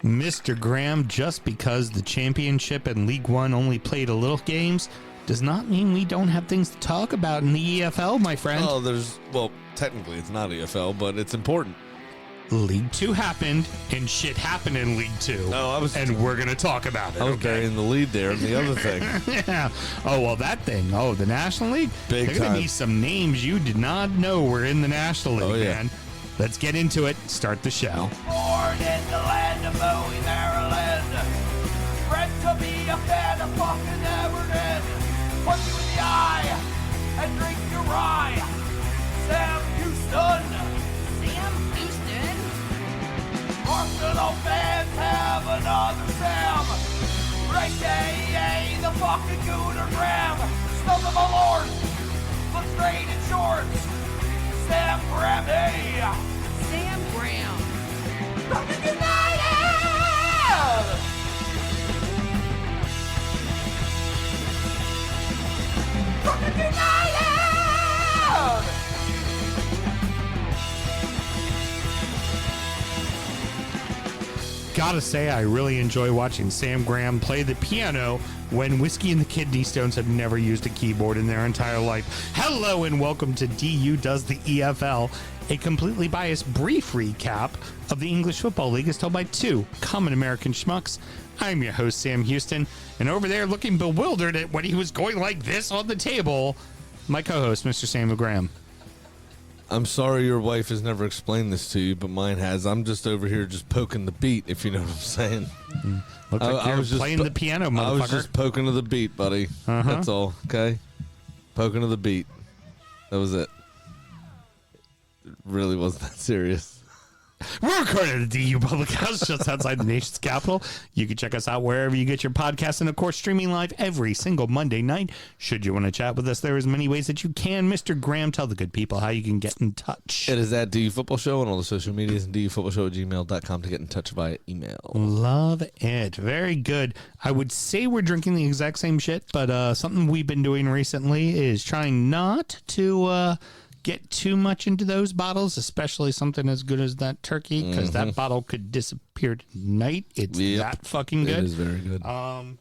Mr. Graham, just because the championship and League One only played a little games does not mean we don't have things to talk about in the EFL, my friend. Oh, technically it's not EFL, but it's important. League Two happened, and shit happened in League Two. And we're going to talk about it. I was burying the lead there and the other thing. Yeah. Oh, well, that thing. Oh, the National League? Big There's going to be some names you did not know were in the National League, man. Let's get into it. Start the show. Born in the land of Bowie, Maryland. Bred to be a fan of fucking Everton. Punch you in the eye and drink your rye. Sam Houston. Sam Houston? Arsenal fans have another Sam. AKA the fucking Gooner Graham. Snub of my lord. Looks great in shorts. Sam Graham, hey! Sam Graham. Fucking United! Fucking United! Gotta say, I really enjoy watching Sam Graham play the piano when Whiskey and the Kidney Stones have never used a keyboard in their entire life. Hello and welcome to DU Does the EFL, a completely biased brief recap of the English Football League as told by two common American schmucks. I'm your host, Sam Houston, and over there looking bewildered at when he was going like this on the table, my co-host, Mr. Samuel Graham. I'm sorry your wife has never explained this to you, but mine has. I'm just over here just poking the beat, if you know what I'm saying. Looks like you're playing the piano, motherfucker. I was just poking to the beat, buddy. That's all, okay? Poking to the beat. That was it. It really wasn't that serious. We're recording at the DU Public House just outside the nation's capital. You can check us out wherever you get your podcasts and, of course, streaming live every single Monday night. Should you want to chat with us, there is many ways that you can. Mr. Graham, tell the good people how you can get in touch. It is at DU Football Show on all the social medias and dufootballshow@gmail.com to get in touch via email. Love it. Very good. I would say we're drinking the exact same shit, but something we've been doing recently is trying not to get too much into those bottles, especially something as good as that turkey, because that bottle could disappear tonight. It's that fucking good. It is very good. I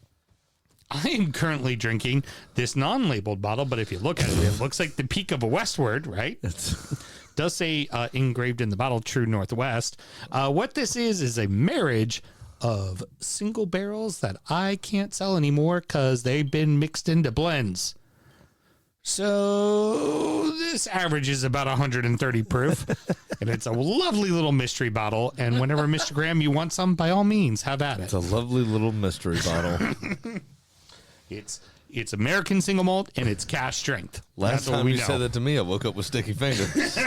am currently drinking this non-labeled bottle, but if you look at it, it looks like the peak of a westward, right? Does say engraved in the bottle, True Northwest. What this is a marriage of single barrels that I can't sell anymore because they've been mixed into blends. So this averages about 130 proof, and it's a lovely little mystery bottle. And whenever, Mr. Graham, you want some, by all means, have at it. It's a lovely little mystery bottle. It's American single malt, and it's cash strength. Last time you said that to me, I woke up with sticky fingers.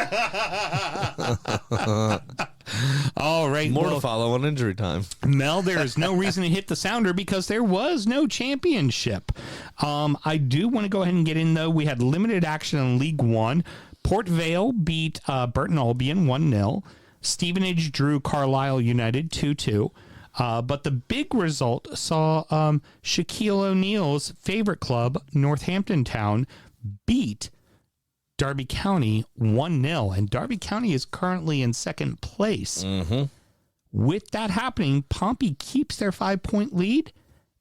All right. More to follow on Injury Time. Mel, there is no reason to hit the sounder because there was no championship. I do want to go ahead and get in, though. We had limited action in League One. Port Vale beat Burton Albion 1-0. Stevenage drew Carlisle United 2-2. But the big result saw Shaquille O'Neal's favorite club, Northampton Town, beat Derby County 1-0, and Derby County is currently in second place. With that happening, Pompey keeps their 5-point lead,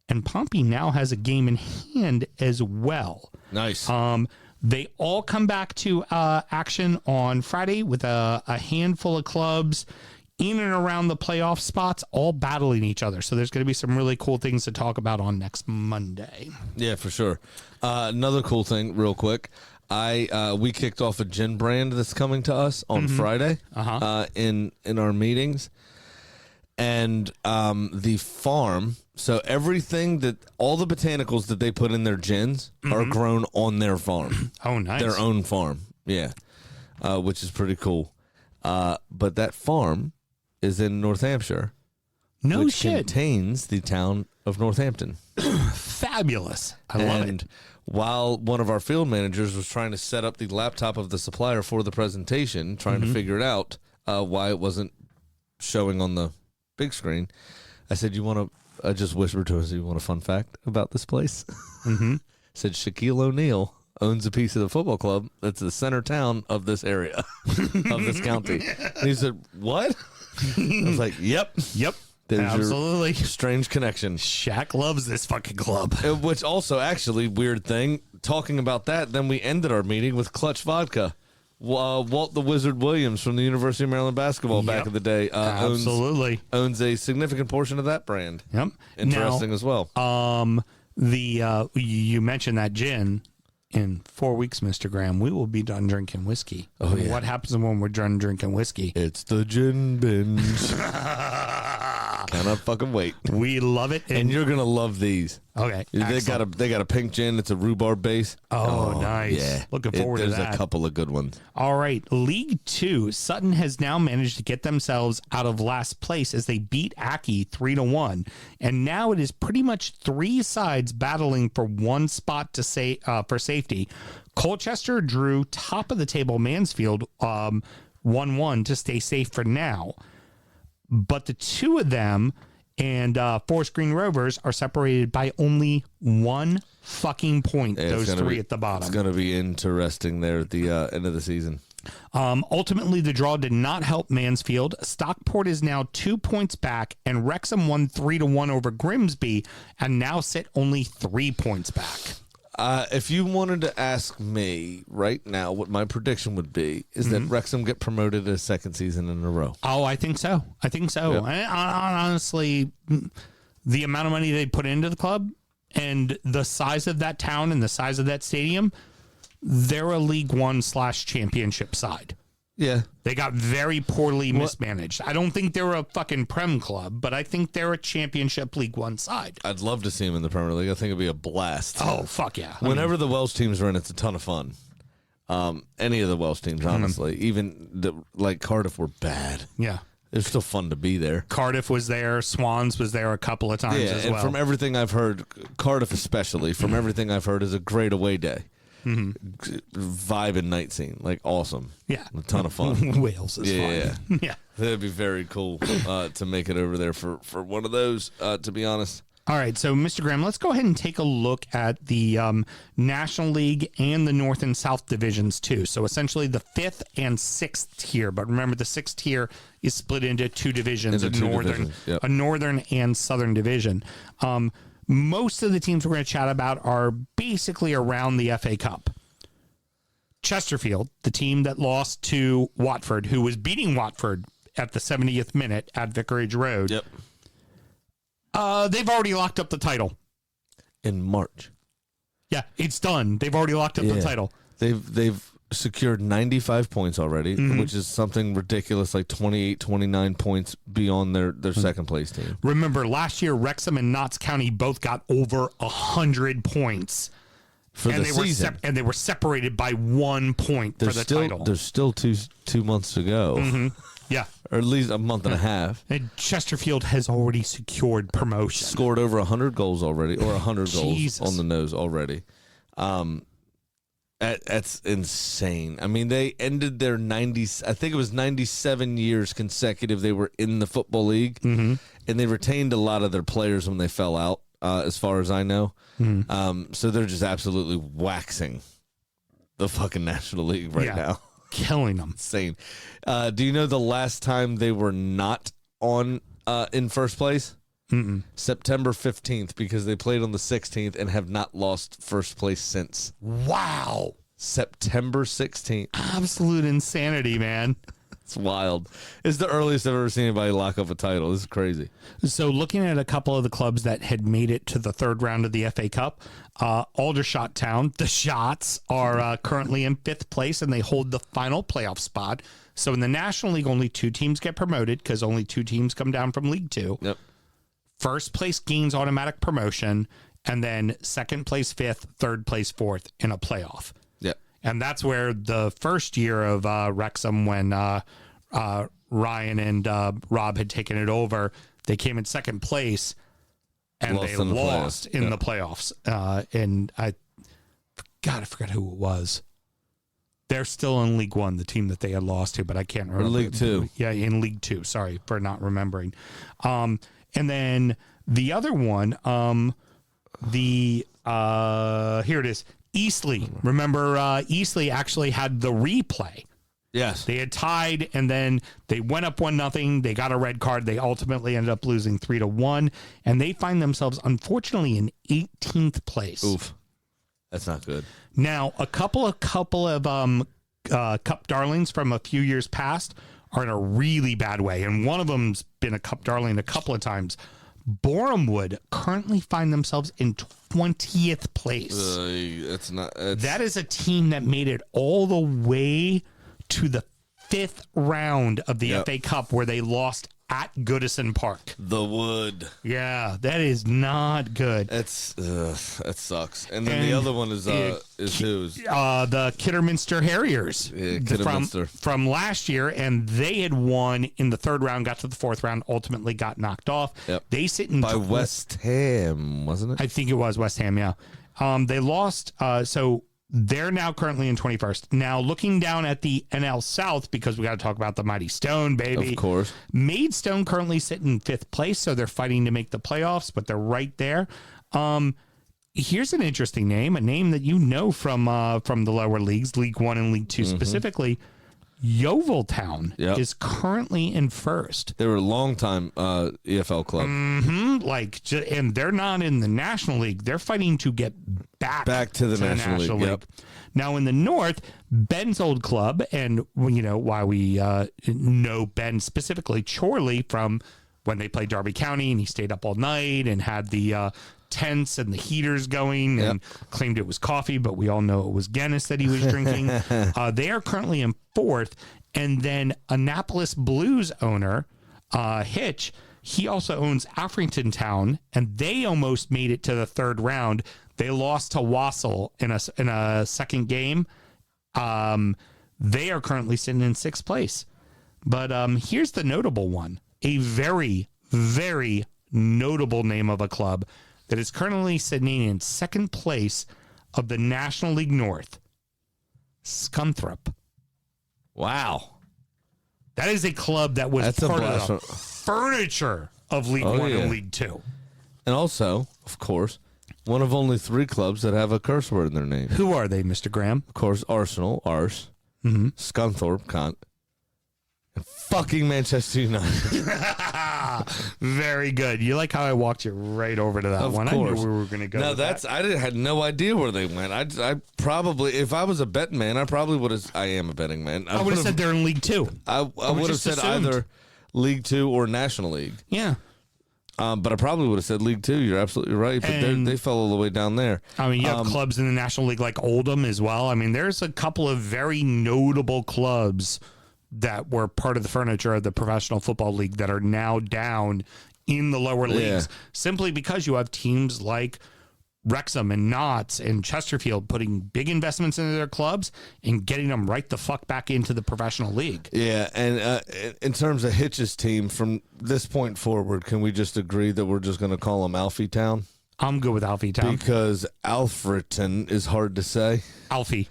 and Pompey now has a game in hand as well. Nice. They all come back to action on Friday with a handful of clubs in and around the playoff spots, all battling each other. So there's going to be some really cool things to talk about on next Monday. Yeah, for sure. Another cool thing, real quick. We kicked off a gin brand that's coming to us on Friday in our meetings. And the farm, so everything all the botanicals that they put in their gins are grown on their farm. Oh, nice. Their own farm, yeah, which is pretty cool. But that farm is in North Hampshire. No which shit. Contains the town of Northampton. Fabulous. I love it. While one of our field managers was trying to set up the laptop of the supplier for the presentation, trying to figure it out why it wasn't showing on the big screen, I said, I just whispered to us, you want a fun fact about this place? Said Shaquille O'Neal owns a piece of the football club that's the center town of this area, of this county. And he said, what? I was like, yep. There's Absolutely. your strange connection. Shaq loves this fucking club. Which also, actually, weird thing, talking about that, then we ended our meeting with Clutch Vodka. Walt the Wizard Williams from the University of Maryland basketball back in the day Absolutely. owns a significant portion of that brand. Yep. Interesting as well. You mentioned that gin. In 4 weeks, Mr. Graham, we will be done drinking whiskey. Oh, yeah. What happens when we're done drinking whiskey? It's the gin binge. Cannot fucking wait. We love it. And you're gonna love these. Okay. They got a pink gin. It's a rhubarb base. Oh, nice. Yeah, Looking forward to that. There's a couple of good ones. All right. League Two. Sutton has now managed to get themselves out of last place as they beat Aki 3-1. And now it is pretty much three sides battling for one spot to say for safety. Colchester drew top of the table Mansfield 1-1 to stay safe for now. But the two of them and Forest Green Rovers are separated by only 1 fucking point. Yeah, those three at the bottom. It's going to be interesting there at the end of the season. Ultimately, the draw did not help Mansfield. Stockport is now 2 points back, and Wrexham won 3-1 over Grimsby, and now sit only 3 points back. If you wanted to ask me right now what my prediction would be is that Wrexham get promoted a second season in a row. Oh, I think so. Yep. Honestly, the amount of money they put into the club and the size of that town and the size of that stadium, they're a League One / championship side. Yeah. They got very poorly mismanaged. I don't think they're a fucking Prem club, but I think they're a championship League One side. I'd love to see them in the Premier League. I think it'd be a blast. Oh, fuck yeah. Whenever the Welsh teams are in, it's a ton of fun. Any of the Welsh teams, honestly. Even like Cardiff were bad. Yeah. It's still fun to be there. Cardiff was there. Swans was there a couple of times as and well. from everything I've heard, Cardiff especially, from everything I've heard, is a great away day. Vibe and night scene, like awesome. Yeah. A ton of fun. Wales is fun. Yeah. That'd be very cool to make it over there for one of those, to be honest. All right, so Mr. Graham, let's go ahead and take a look at the National League and the North and South divisions too. So essentially the 5th and 6th tier, but remember the 6th tier is split into two divisions, a northern and southern division. Most of the teams we're going to chat about are basically around the FA Cup. Chesterfield, the team that lost to Watford, who was beating Watford at the 70th minute at Vicarage Road. Yep. They've already locked up the title. In March. Yeah, it's done. They've already locked up the title. They've secured 95 points already, which is something ridiculous, like 28, 29 points beyond their second place team. Remember, last year, Wrexham and Notts County both got over 100 points. For the season. And they were separated by 1 point for the title. There's still two months to go. Yeah. Or at least a month and a half. And Chesterfield has already secured promotion. Scored over 100 goals already, or 100 Jesus. goals on the nose already. That's insane. I mean, they ended their 97 years consecutive they were in the Football League, and they retained a lot of their players when they fell out, as far as I know. So they're just absolutely waxing the fucking National League right now. Killing them. Insane. Do you know the last time they were not on in first place? September 15th, because they played on the 16th and have not lost first place since. Wow. September 16th. Absolute insanity, man. It's wild. It's the earliest I've ever seen anybody lock up a title. This is crazy. So looking at a couple of the clubs that had made it to the third round of the FA Cup, Aldershot Town, the Shots, are currently in 5th place, and they hold the final playoff spot. So in the National League, only 2 teams get promoted because only 2 teams come down from League 2. Yep. First place gains automatic promotion, and then second place 5th, third place 4th in a playoff. Yep. And that's where the first year of Wrexham, when Ryan and Rob had taken it over, they came in second place, and they lost in the playoffs. And I forgot who it was. They're still in League One, the team that they had lost to, but I can't remember. League Two. Yeah, in League Two. Sorry for not remembering. And then the other one, here it is, Eastleigh. Remember, Eastleigh actually had the replay Yes. They had tied, and then they went up 1-0. They got a red card. They ultimately ended up losing 3-1, and they find themselves, unfortunately, in 18th place. Oof. That's not good. Now, a couple of Cup darlings from a few years past are in a really bad way, and one of them's been a Cup darling a couple of times. Borehamwood currently find themselves in 20th place. It's not. That is a team that made it all the way to the 5th round of the FA Cup, where they lost at Goodison Park. The Wood. Yeah, that is not good. That sucks. And then the other one is who's? The Kidderminster Harriers Kidderminster. from last year, and they had won in the 3rd round, got to the 4th round, ultimately got knocked off. Yep. They sit in by West Ham, wasn't it? I think it was West Ham, yeah. They lost, so they're now currently in 21st. Now, looking down at the NL South, because we got to talk about the Mighty Stone, baby. Of course. Maidstone currently sitting in 5th place, so they're fighting to make the playoffs, but they're right there. Here's an interesting name, a name that you know from the lower leagues, League 1 and League 2 specifically. Yeovil Town is currently in 1st. They were a long-time EFL club. And they're not in the National League. They're fighting to get back to the National League. Yep. Now, in the North, Ben's old club, and you know why we know Ben specifically, Chorley, from when they played Derby County, and he stayed up all night and had the tents and the heaters going and claimed it was coffee, but we all know it was Guinness that he was drinking. They are currently in 4th. And then Annapolis Blues owner, Hitch, he also owns Alfrington Town, and they almost made it to the 3rd round. They lost to Wassell in a second game. They are currently sitting in 6th place. But here's the notable one. A very, very notable name of a club that is currently sitting in 2nd place of the National League North, Scunthorpe. Wow. That is a club that was part of the furniture of League 1 and League 2. And also, of course, one of only 3 clubs that have a curse word in their name. Who are they, Mr. Graham? Of course, Arsenal, Ars, Scunthorpe, Cont, and fucking Manchester United. Very good. You like how I walked you right over to that one? Course. I knew we were going to go. No, with I had no idea where they went. I probably, if I was a betting man, I probably would have. I am a betting man. I would have said they're in League 2. I would have said assumed. either League 2 or National League. Yeah. But I probably would have said League 2. You're absolutely right. But they fell all the way down there. I mean, you have clubs in the National League like Oldham as well. I mean, there's a couple of very notable clubs that were part of the furniture of the Professional Football League that are now down in the lower leagues, simply because you have teams like Wrexham and Notts and Chesterfield putting big investments into their clubs and getting them right the fuck back into the professional league. Yeah, and in terms of Hitch's team, from this point forward, can we just agree that we're just going to call them Alfie Town? I'm good with Alfie Town. Because Alfreton is hard to say. Alfie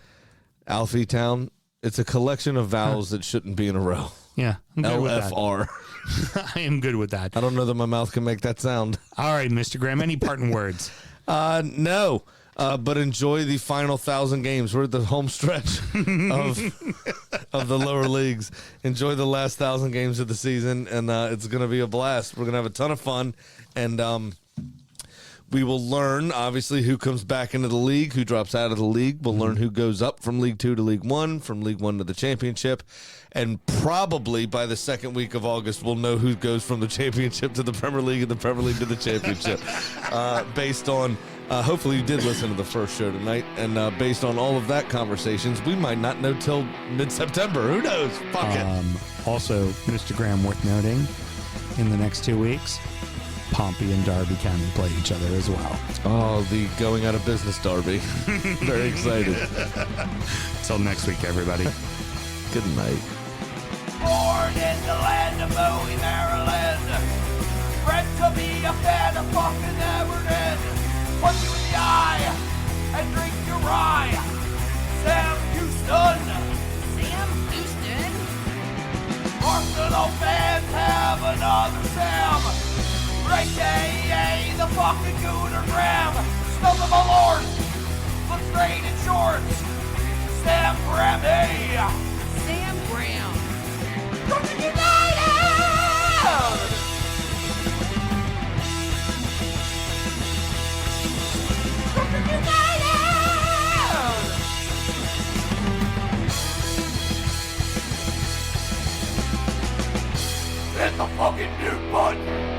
Town. It's a collection of vowels that shouldn't be in a row. Yeah, I'm good with that. LFR. I am good with that. I don't know that my mouth can make that sound. All right, Mr. Graham, any parting words? No. But enjoy the final 1,000 games. We're at the home stretch of the lower leagues. Enjoy the last 1,000 games of the season, and it's going to be a blast. We're going to have a ton of fun, and we will learn, obviously, who comes back into the league, who drops out of the league. We'll learn who goes up from League 2 to League 1, from League 1 to the championship. And probably by the second week of August, we'll know who goes from the championship to the Premier League and the Premier League to the championship. Based on, hopefully you did listen to the first show tonight. And based on all of that conversations, we might not know till mid-September. Who knows? Fuck it. Also, Mr. Graham, worth noting, in the next 2 weeks, Pompey and Derby County play each other as well. Oh, the going out of business Derby. Very excited. Till next week, everybody. Good night. Born in the land of Bowie, Maryland. Bred to be a fan of fucking Everton. Punch you in the eye and drink your rye. Sam Houston. Sam Houston. Arsenal fans have another Sam. AKA the fucking Gooner Graham. Smell of my lord. Look straight in shorts. Sam Graham, hey. Sam Brooklyn United! Brooklyn United! Hit the fucking mute button!